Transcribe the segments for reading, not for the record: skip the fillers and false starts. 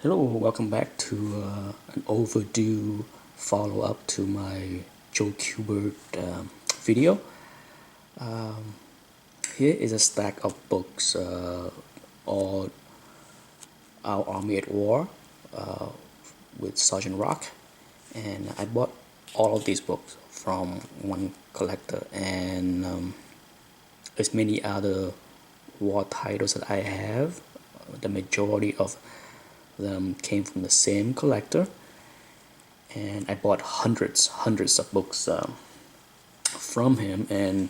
Hello, welcome back to an overdue follow-up to my Joe Kubert video. Here is a stack of books, all Our Army at War with Sergeant Rock, and I bought all of these books from one collector, and there's many other war titles that I have. The majority of them came from the same collector, and I bought hundreds of books from him, and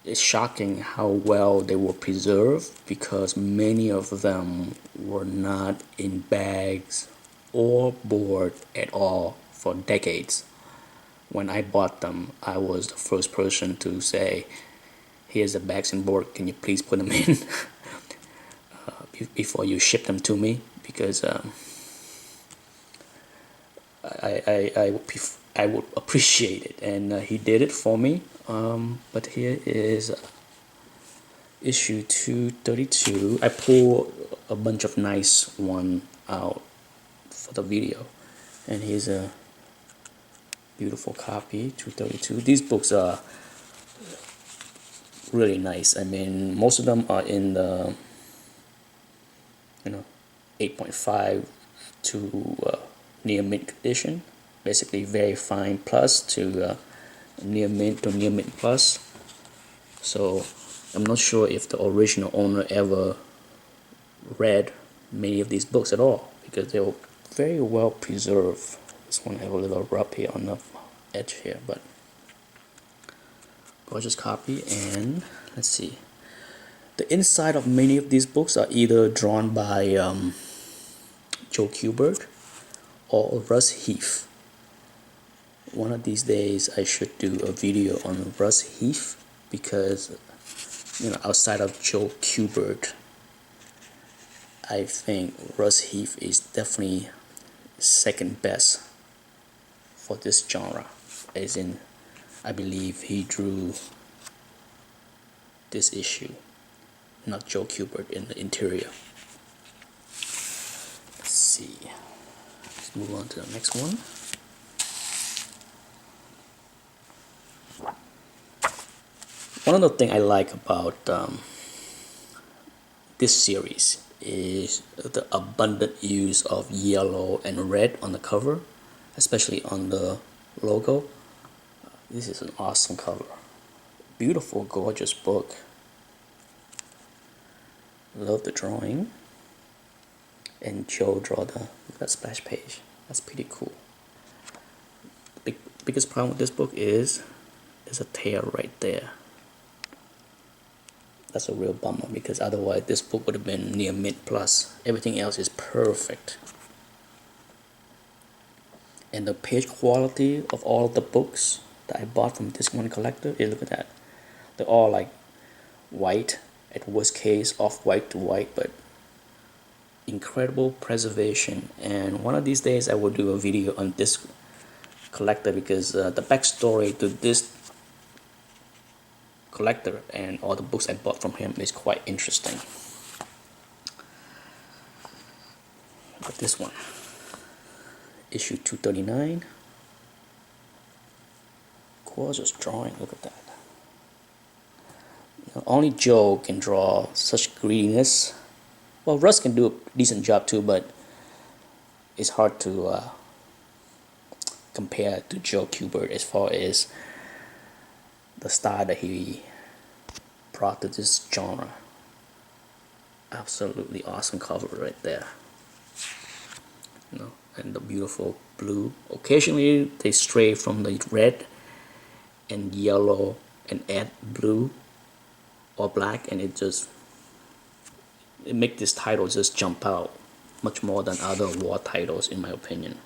it's shocking how well they were preserved because many of them were not in bags or board at all for decades. When I bought them, I was the first person to say, here's the bags and board, can you please put them in before you ship them to me, because I would appreciate it, and he did it for me. But here is issue 232. I pulled a bunch of nice one out for the video, and here's a beautiful copy, 232. These books are really nice. I mean, most of them are in the 8.5 to near mint condition, basically very fine plus to near mint to near mint plus. So I'm not sure if the original owner ever read many of these books at all, because they were very well preserved. This one I have a little rub here on the edge here, but gorgeous copy. And let's see, the inside of many of these books are either drawn by Joe Kubert or Russ Heath. One of these days I should do a video on Russ Heath, because outside of Joe Kubert, I think Russ Heath is definitely second best for this genre, as in I believe he drew this issue, not Joe Kubert in the interior. Let's see, let's move on to the next one. One of the things I like about this series is the abundant use of yellow and red on the cover, especially on the logo. This is an awesome cover. Beautiful, gorgeous book. Love the drawing. And Joe draw that splash page. That's pretty cool. The biggest problem with this book is there's a tear right there. That's a real bummer, because otherwise this book would have been near mint plus. Everything else is perfect. And the page quality of all of the books that I bought from this one collector, look at that. They're all like white, at worst case off white to white, but incredible preservation. And one of these days I will do a video on this collector, because the backstory to this collector and all the books I bought from him is quite interesting. But this one, issue 239, gorgeous drawing. Look at that. Only Joe can draw such greediness. Well, Russ can do a decent job too, but it's hard to compare to Joe Kubert as far as the style that he brought to this genre. Absolutely awesome cover right there. And the beautiful blue. Occasionally they stray from the red and yellow and add blue or black, and it makes this title just jump out much more than other war titles, in my opinion.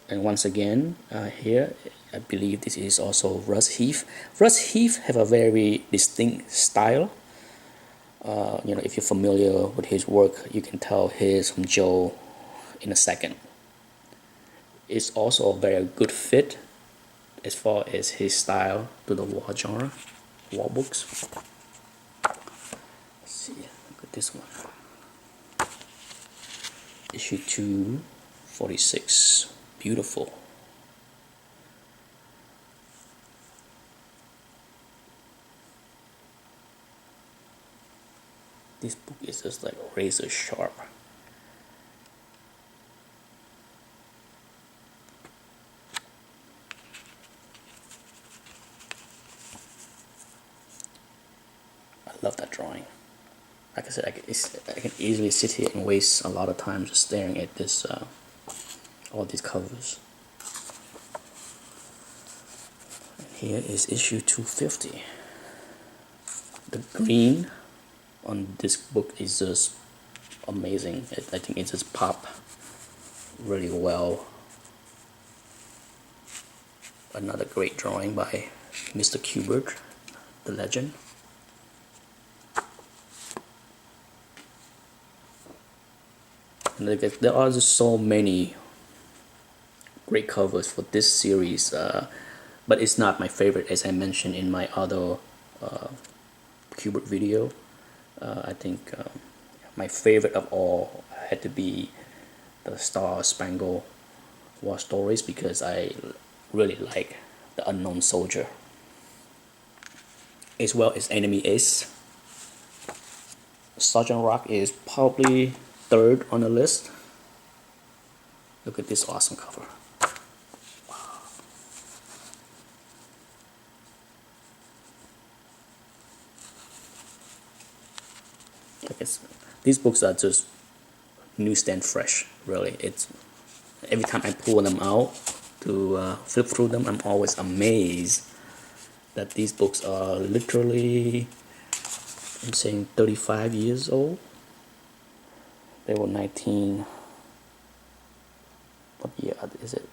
And once again, here I believe this is also Russ Heath. Russ Heath have a very distinct style. If you're familiar with his work, you can tell his from Joe in a second. It's also a very good fit as far as his style to the war genre, war books. Let's see, look at this one. Issue 246. Beautiful. This book is just like razor sharp. I love that drawing. Like I said, I can easily sit here and waste a lot of time just staring at this, all these covers. And here is issue 250. The green on this book is just amazing. I think it just popped really well. Another great drawing by Mr. Kubert, the legend. And there are just so many great covers for this series, but it's not my favorite, as I mentioned in my other Kubert video. I think my favorite of all had to be the Star Spangled War Stories, because I really like the Unknown Soldier, as well as Enemy Ace. Sergeant Rock is probably third on the list. Look at this awesome cover. These books are just newsstand fresh, really. It's every time I pull them out to flip through them, I'm always amazed that these books are literally, I'm saying 35 years old. They were 19, what year is it?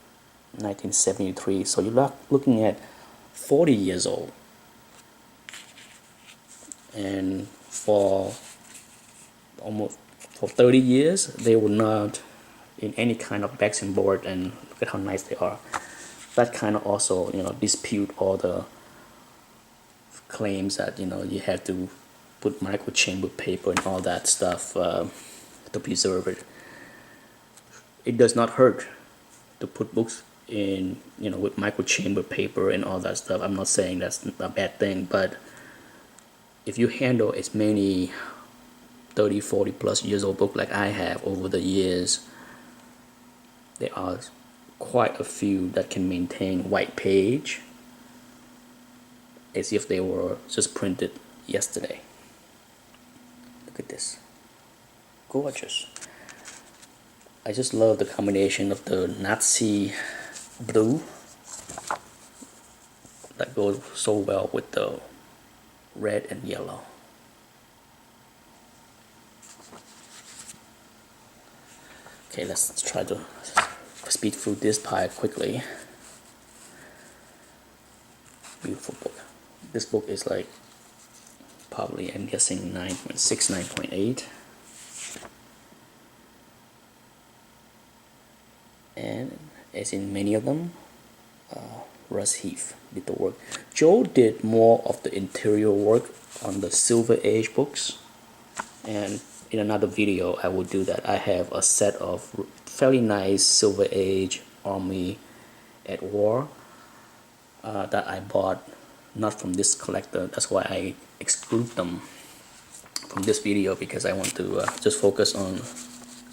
1973. So you're looking at 40 years old. And for 30 years, they were not in any kind of backs and board, and look at how nice they are. That kind of also, dispute all the claims that, you have to put microchamber paper and all that stuff to preserve it. It does not hurt to put books in, with microchamber paper and all that stuff. I'm not saying that's a bad thing, but if you handle as many 30, 40 plus years old book like I have over the years, there are quite a few that can maintain white page as if they were just printed yesterday. Look at this. Gorgeous. I just love the combination of the Nazi blue that goes so well with the red and yellow. Okay, let's try to speed through this pile quickly. Beautiful book. This book is like probably, I'm guessing, 9.6, 9.8. And as in many of them, Russ Heath did the work. Joe did more of the interior work on the Silver Age books, and in another video I will do that. I have a set of fairly nice Silver Age Army at War that I bought, not from this collector. That's why I exclude them from this video, because I want to just focus on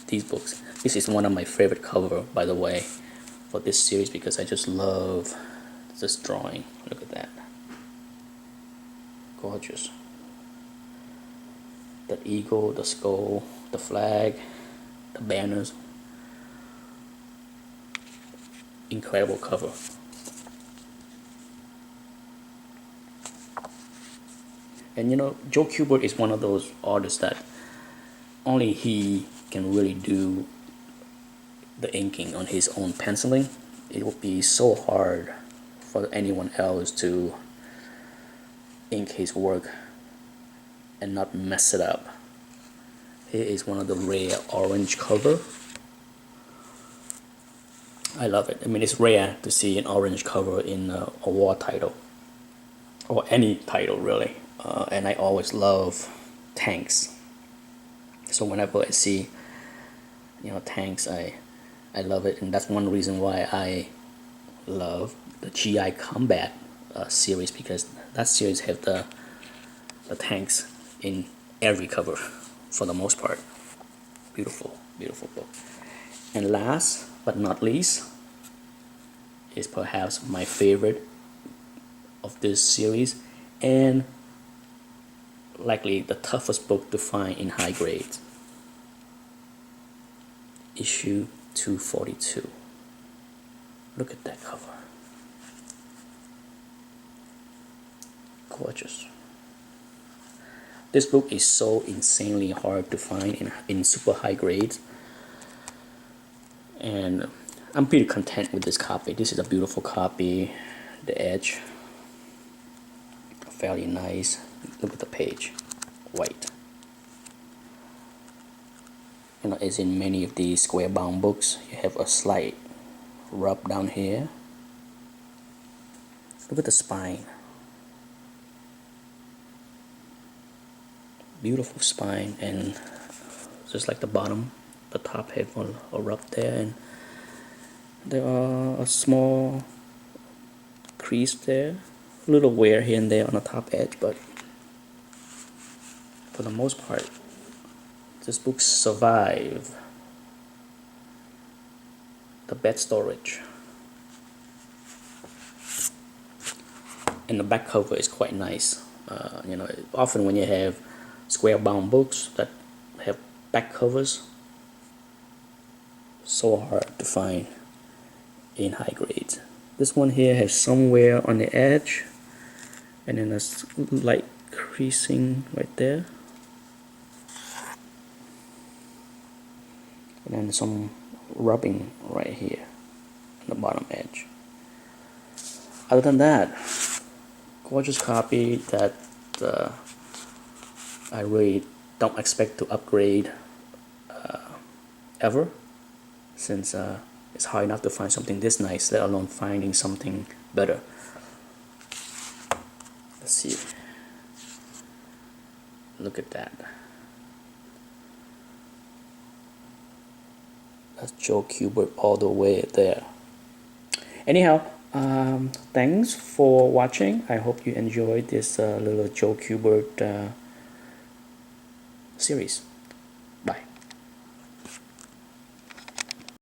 these books. This is one of my favorite cover, by the way, for this series, because I just love this drawing. Look at that. Gorgeous. The eagle, the skull, the flag, the banners. Incredible cover. And Joe Kubert is one of those artists that only he can really do the inking on his own penciling. It would be so hard for anyone else to ink his work and not mess it up. Here is one of the rare orange cover. I love it. I mean, it's rare to see an orange cover in a war title, or any title really. And I always love tanks. So whenever I see, tanks, I love it, and that's one reason why I love the GI Combat series, because that series have the tanks in every cover for the most part. Beautiful, beautiful book. And last but not least is perhaps my favorite of this series, and likely the toughest book to find in high grades. Issue 242. Look at that cover. Gorgeous. This book is so insanely hard to find in super high grades, and I'm pretty content with this copy. This is a beautiful copy. The edge, fairly nice. Look at the page, white. As in many of these square bound books, you have a slight rub down here. Look at the spine. Beautiful spine, and just like the bottom, the top have a rub there, and there are a small crease there, a little wear here and there on the top edge, but for the most part, this book survived the bed storage. And the back cover is quite nice. Often when you have square bound books that have back covers, so hard to find in high grades. This one here has some wear on the edge, and then a light creasing right there, and then some rubbing right here on the bottom edge. Other than that, gorgeous copy that I really don't expect to upgrade ever, since it's hard enough to find something this nice, let alone finding something better. Let's see. Look at that. That's Joe Kubert all the way there. Anyhow, thanks for watching. I hope you enjoyed this little Joe Kubert series.